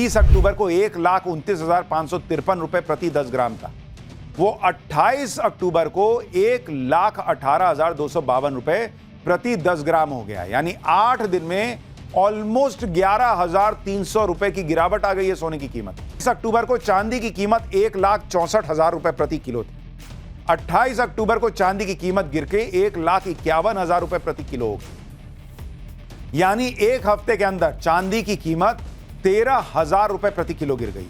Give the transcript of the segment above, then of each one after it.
20 अक्टूबर को 1,29,553 रुपए प्रति 10 ग्राम था, वो 28 अक्टूबर को 1,18,252 रुपए प्रति 10 ग्राम हो गया। यानी 8 दिन में ऑलमोस्ट 11,300 रुपए की गिरावट आ गई है सोने की कीमत। 20 अक्टूबर को चांदी की कीमत 1,64,000 रुपए प्रति किलो थी। 28 अक्टूबर को चांदी की कीमत गिर के 1,51,000 रुपए प्रति किलो हो गई। यानी एक हफ्ते के अंदर चांदी की कीमत 13,000 रुपए प्रति किलो गिर गई।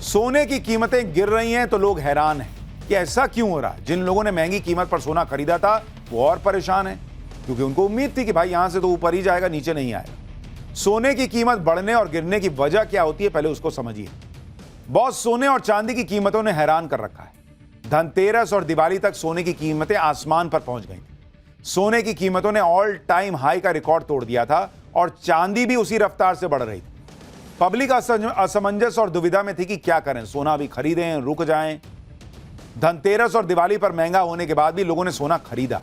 सोने की कीमतें गिर रही हैं तो लोग हैरान हैं कि ऐसा क्यों हो रहा। जिन लोगों ने महंगी कीमत पर सोना खरीदा था वो और परेशान है, क्योंकि उनको उम्मीद थी कि भाई यहां से तो ऊपर ही जाएगा, नीचे नहीं आएगा। सोने की कीमत बढ़ने और गिरने की वजह क्या होती है, पहले उसको समझिए। बॉस, सोने और चांदी की कीमतों ने हैरान कर रखा है। धनतेरस और दिवाली तक सोने की कीमतें आसमान पर पहुंच गई थी। सोने की कीमतों ने ऑल टाइम हाई का रिकॉर्ड तोड़ दिया था और चांदी भी उसी रफ्तार से बढ़ रही थी। पब्लिक असमंजस और दुविधा में थी कि क्या करें, सोना अभी खरीदें, रुक जाएं। धनतेरस और दिवाली पर महंगा होने के बाद भी लोगों ने सोना खरीदा।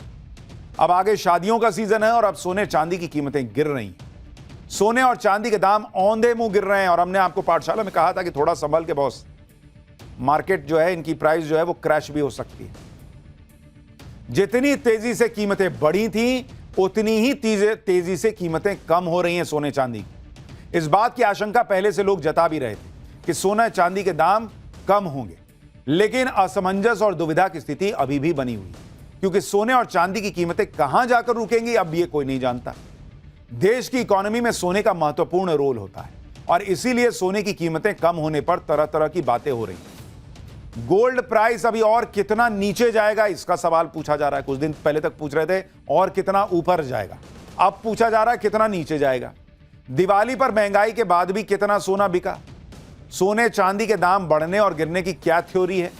अब आगे शादियों का सीजन है और अब सोने चांदी की कीमतें गिर रही हैं। सोने और चांदी के दाम औंधे मुंह गिर रहे हैं और हमने आपको पाठशाला में कहा था कि थोड़ा संभल के बॉस, मार्केट जो है, इनकी प्राइस जो है वो क्रैश भी हो सकती है। जितनी तेजी से कीमतें बढ़ी थी उतनी ही तेजी से कीमतें कम हो रही हैं सोने चांदी की। इस बात की आशंका पहले से लोग जता भी रहे थे कि सोना चांदी के दाम कम होंगे, लेकिन असमंजस और दुविधा की स्थिति अभी भी बनी हुई है, क्योंकि सोने और चांदी की कीमतें कहां जाकर रुकेंगी अब ये कोई नहीं जानता। देश की इकोनॉमी में सोने का महत्वपूर्ण रोल होता है और इसीलिए सोने की कीमतें कम होने पर तरह तरह की बातें हो रही हैं। गोल्ड प्राइस अभी और कितना नीचे जाएगा, इसका सवाल पूछा जा रहा है। कुछ दिन पहले तक पूछ रहे थे और कितना ऊपर जाएगा, अब पूछा जा रहा है कितना नीचे जाएगा। दिवाली पर महंगाई के बाद भी कितना सोना बिका। सोने चांदी के दाम बढ़ने और गिरने की क्या थ्योरी है।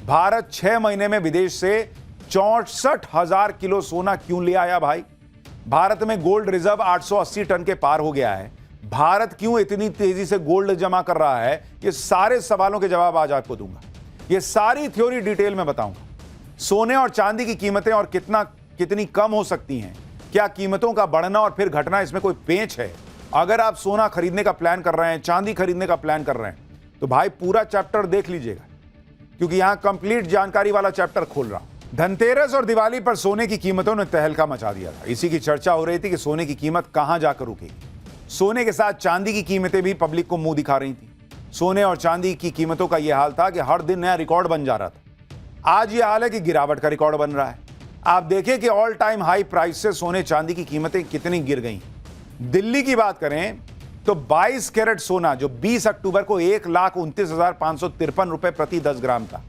भारत 6 महीने में विदेश से 64,000 किलो सोना क्यों ले आया भाई। भारत में गोल्ड रिजर्व 880 टन के पार हो गया है। भारत क्यों इतनी तेजी से गोल्ड जमा कर रहा है, ये सारे सवालों के जवाब आज आपको दूंगा। ये सारी थ्योरी डिटेल में बताऊंगा। सोने और चांदी की कीमतें और कितनी कम हो सकती हैं। क्या कीमतों का बढ़ना और फिर घटना इसमें कोई पेंच है। अगर आप सोना खरीदने का प्लान कर रहे हैं, चांदी खरीदने का प्लान कर रहे हैं, तो भाई पूरा चैप्टर देख लीजिएगा, क्योंकि यहां कंप्लीट जानकारी वाला चैप्टर खोल रहा हूं। धनतेरस और दिवाली पर सोने की कीमतों ने तहलका मचा दिया था। इसी की चर्चा हो रही थी कि सोने की कीमत कहां जाकर रुकेगी। सोने के साथ चांदी की कीमतें भी पब्लिक को मुंह दिखा रही थी। सोने और चांदी की कीमतों का यह हाल था कि हर दिन नया रिकॉर्ड बन जा रहा था। आज यह हाल है कि गिरावट का रिकॉर्ड बन रहा है। आप देखिए कि ऑल टाइम हाई प्राइस से सोने चांदी की कीमतें कितनी गिर गई। दिल्ली की बात करें तो 22 कैरेट सोना जो 20 अक्टूबर को 1,29,553 रुपए प्रति 10 ग्राम था,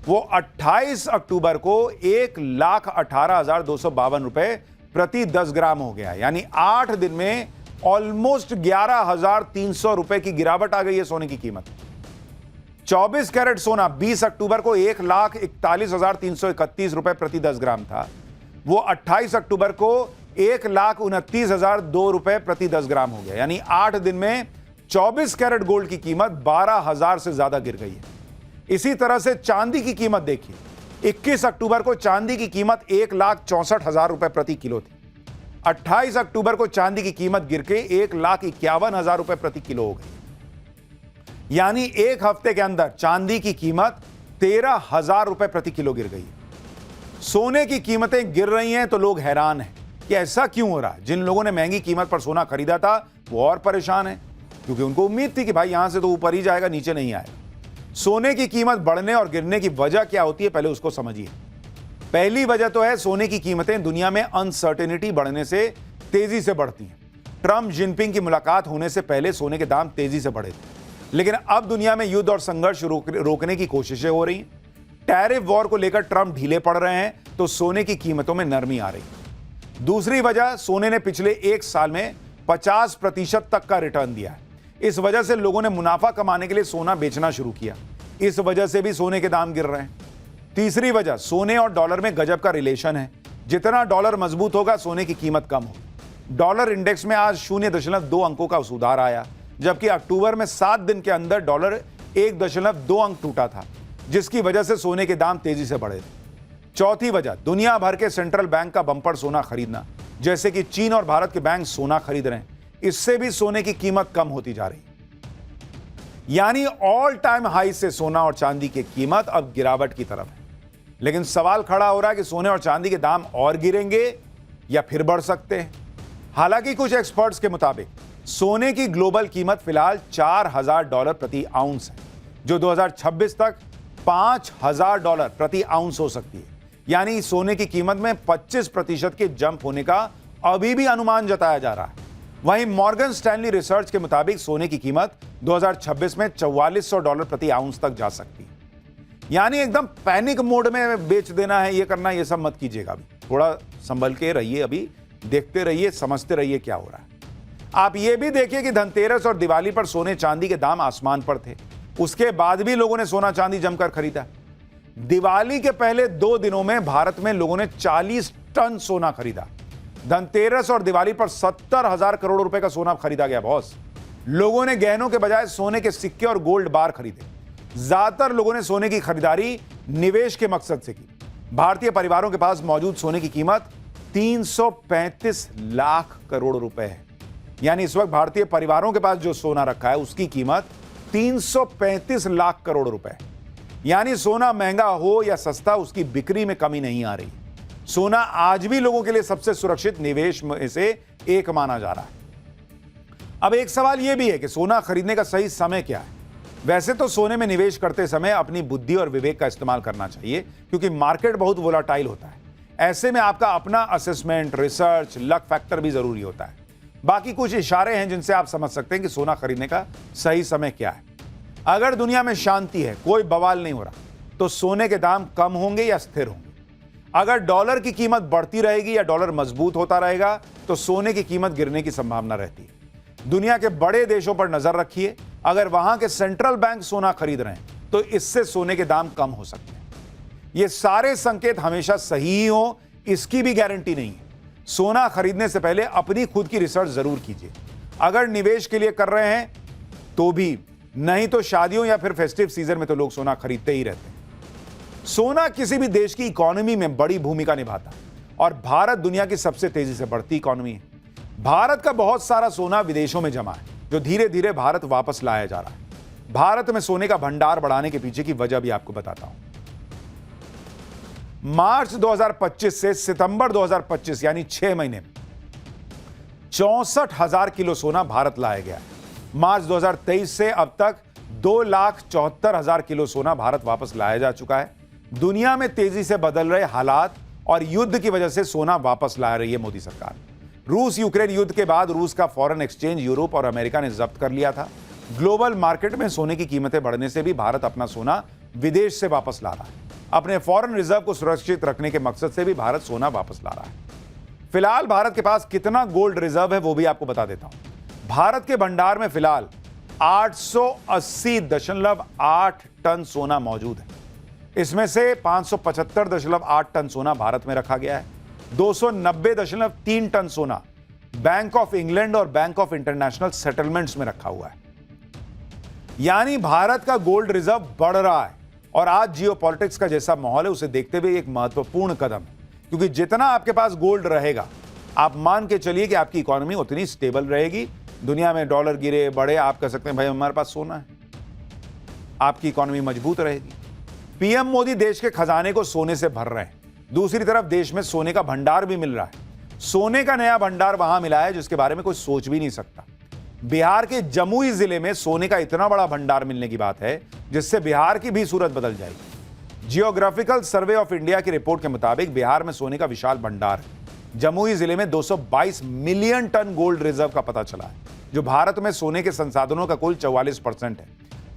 वो 28 अक्टूबर को 1,18,252 रुपए प्रति 10 ग्राम हो गया। यानी 8 दिन में ऑलमोस्ट 11,300 रुपए की गिरावट आ गई है सोने की कीमत। 24 कैरेट सोना 20 अक्टूबर को 1,41,331 रुपए प्रति 10 ग्राम था, वो 28 अक्टूबर को 1,29,002 रुपए प्रति 10 ग्राम हो गया। यानी 8 दिन में 24 कैरेट गोल्ड की कीमत 12,000 से ज्यादा गिर गई है। इसी तरह से चांदी की कीमत देखिए। 21 अक्टूबर को चांदी की कीमत 1,64,000 रुपए प्रति किलो थी। 28 अक्टूबर को चांदी की कीमत गिर के 1,51,000 रुपए प्रति किलो हो गई। यानी एक हफ्ते के अंदर चांदी की कीमत 13,000 रुपए प्रति किलो गिर गई। सोने की कीमतें गिर रही हैं तो लोग हैरान हैं कि ऐसा क्यों हो रहा। जिन लोगों ने महंगी कीमत पर सोना खरीदा था वो और परेशान है, क्योंकि उनको उम्मीद थी कि भाई यहां से तो ऊपर ही जाएगा, नीचे नहीं आएगा। सोने की कीमत बढ़ने और गिरने की वजह क्या होती है, पहले उसको समझिए। पहली वजह तो है सोने की कीमतें दुनिया में अनसर्टेनिटी बढ़ने से तेजी से बढ़ती हैं। ट्रंप जिनपिंग की मुलाकात होने से पहले सोने के दाम तेजी से बढ़े थे, लेकिन अब दुनिया में युद्ध और संघर्ष रोकने की कोशिशें हो रही हैं। टैरिफ वॉर को लेकर ट्रंप ढीले पड़ रहे हैं तो सोने की कीमतों में नरमी आ रही है। दूसरी वजह, सोने ने पिछले 1 साल में 50% तक का रिटर्न दिया है। इस वजह से लोगों ने मुनाफा कमाने के लिए सोना बेचना शुरू किया। इस वजह से भी सोने के दाम गिर रहे हैं। तीसरी वजह, सोने और डॉलर में गजब का रिलेशन है। जितना डॉलर मजबूत होगा सोने की कीमत कम होगी। डॉलर इंडेक्स में आज 0.2 अंकों का सुधार आया, जबकि अक्टूबर में 7 दिन के अंदर डॉलर 1.2 अंक टूटा था, जिसकी वजह से सोने के दाम तेजी से बढ़े थे। चौथी वजह, दुनिया भर के सेंट्रल बैंक का बंपर सोना खरीदना, जैसे कि चीन और भारत के बैंक सोना खरीद रहे हैं। इससे भी सोने की कीमत कम होती जा रही। यानी ऑल टाइम हाई से सोना और चांदी की कीमत अब गिरावट की तरफ है। लेकिन सवाल खड़ा हो रहा है कि सोने और चांदी के दाम और गिरेंगे या फिर बढ़ सकते हैं। हालांकि कुछ एक्सपर्ट्स के मुताबिक सोने की ग्लोबल कीमत फिलहाल $4,000 प्रति आउंस है, जो 2026 तक $5,000 प्रति आउंस हो सकती है। यानी सोने की कीमत में 25% के जंप होने का अभी भी अनुमान जताया जा रहा है। वहीं मॉर्गन स्टैनली रिसर्च के मुताबिक सोने की कीमत 2026 में $4,400 प्रति आउंस तक जा सकती है। यानी एकदम पैनिक मोड में बेच देना है, ये करना, ये सब मत कीजिएगा। अभी थोड़ा संभल के रहिए, अभी देखते रहिए, समझते रहिए क्या हो रहा है। आप ये भी देखिए कि धनतेरस और दिवाली पर सोने चांदी के दाम आसमान पर थे, उसके बाद भी लोगों ने सोना चांदी जमकर खरीदा। दिवाली के पहले 2 दिनों में भारत में लोगों ने 40 टन सोना खरीदा। धनतेरस और दिवाली पर 70,000 करोड़ रुपए का सोना खरीदा गया। बॉस, लोगों ने गहनों के बजाय सोने के सिक्के और गोल्ड बार खरीदे। ज्यादातर लोगों ने सोने की खरीदारी निवेश के मकसद से की। भारतीय परिवारों के पास मौजूद सोने की कीमत 335 लाख करोड़ रुपए है। यानी इस वक्त भारतीय परिवारों के पास जो सोना रखा है उसकी कीमत 335 लाख करोड़ रुपए है। यानी सोना महंगा हो या सस्ता, उसकी बिक्री में कमी नहीं आ रही। सोना आज भी लोगों के लिए सबसे सुरक्षित निवेश में से एक माना जा रहा है। अब एक सवाल यह भी है कि सोना खरीदने का सही समय क्या है। वैसे तो सोने में निवेश करते समय अपनी बुद्धि और विवेक का इस्तेमाल करना चाहिए, क्योंकि मार्केट बहुत वोलाटाइल होता है। ऐसे में आपका अपना असेसमेंट, रिसर्च, लक फैक्टर भी जरूरी होता है। बाकी कुछ इशारे हैं जिनसे आप समझ सकते हैं कि सोना खरीदने का सही समय क्या है। अगर दुनिया में शांति है, कोई बवाल नहीं हो रहा, तो सोने के दाम कम होंगे या स्थिर होंगे। अगर डॉलर की कीमत बढ़ती रहेगी या डॉलर मजबूत होता रहेगा, तो सोने की कीमत गिरने की संभावना रहती है। दुनिया के बड़े देशों पर नजर रखिए। अगर वहां के सेंट्रल बैंक सोना खरीद रहे हैं, तो इससे सोने के दाम कम हो सकते हैं। ये सारे संकेत हमेशा सही ही हो, इसकी भी गारंटी नहीं है। सोना खरीदने से पहले अपनी खुद की रिसर्च जरूर कीजिए। अगर निवेश के लिए कर रहे हैं तो भी, नहीं तो शादियों या फिर फेस्टिव सीजन में तो लोग सोना खरीदते ही रहते हैं। सोना किसी भी देश की इकोनॉमी में बड़ी भूमिका निभाता है, और भारत दुनिया की सबसे तेजी से बढ़ती इकोनॉमी है। भारत का बहुत सारा सोना विदेशों में जमा है, जो धीरे धीरे भारत वापस लाया जा रहा है। भारत में सोने का भंडार बढ़ाने के पीछे की वजह भी आपको बताता हूं। मार्च 2025 से सितंबर 2025 यानी 6 महीने में 64,000 किलो सोना भारत लाया गया। मार्च 2023 से अब तक 2,74,000 किलो सोना भारत वापस लाया जा चुका है। दुनिया में तेजी से बदल रहे हालात और युद्ध की वजह से सोना वापस ला रही है मोदी सरकार। रूस यूक्रेन युद्ध के बाद रूस का फॉरेन एक्सचेंज यूरोप और अमेरिका ने जब्त कर लिया था। ग्लोबल मार्केट में सोने की कीमतें बढ़ने से भी भारत अपना सोना विदेश से वापस ला रहा है। अपने फॉरेन रिजर्व को सुरक्षित रखने के मकसद से भी भारत सोना वापस ला रहा है। फिलहाल भारत के पास कितना गोल्ड रिजर्व है वो भी आपको बता देता हूं। भारत के भंडार में फिलहाल 880.8 टन सोना मौजूद है। इसमें से 575.8 टन सोना भारत में रखा गया है। 290.3 टन सोना बैंक ऑफ इंग्लैंड और बैंक ऑफ इंटरनेशनल सेटलमेंट्स में रखा हुआ है। यानी भारत का गोल्ड रिजर्व बढ़ रहा है, और आज जियोपॉलिटिक्स का जैसा माहौल है उसे देखते हुए एक महत्वपूर्ण कदम है, क्योंकि जितना आपके पास गोल्ड रहेगा, आप मान के चलिए कि आपकी इकोनॉमी उतनी स्टेबल रहेगी। दुनिया में डॉलर गिरे बढ़े, आप कह सकते हैं भाई हमारे पास सोना है, आपकी इकोनॉमी मजबूत रहेगी। पीएम मोदी देश के खजाने को सोने से भर रहे हैं। दूसरी तरफ देश में सोने का भंडार भी मिल रहा है। सोने का नया भंडार वहां मिला है जिसके बारे में कोई सोच भी नहीं सकता। बिहार के जमुई जिले में सोने का इतना बड़ा भंडार मिलने की बात है जिससे बिहार की भी सूरत बदल जाएगी। जियोग्राफिकल सर्वे ऑफ इंडिया की रिपोर्ट के मुताबिक बिहार में सोने का विशाल भंडार है। जमुई जिले में 222 मिलियन टन गोल्ड रिजर्व का पता चला है, जो भारत में सोने के संसाधनों का कुल 44% है।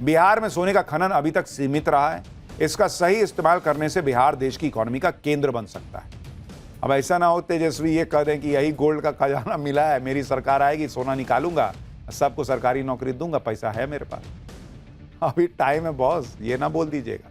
बिहार में सोने का खनन अभी तक सीमित रहा है। इसका सही इस्तेमाल करने से बिहार देश की इकोनॉमी का केंद्र बन सकता है। अब ऐसा ना हो तेजस्वी ये कह दें कि यही गोल्ड का खजाना मिला है, मेरी सरकार आएगी, सोना निकालूंगा, सबको सरकारी नौकरी दूंगा, पैसा है मेरे पास। अभी टाइम है बॉस, ये ना बोल दीजिएगा।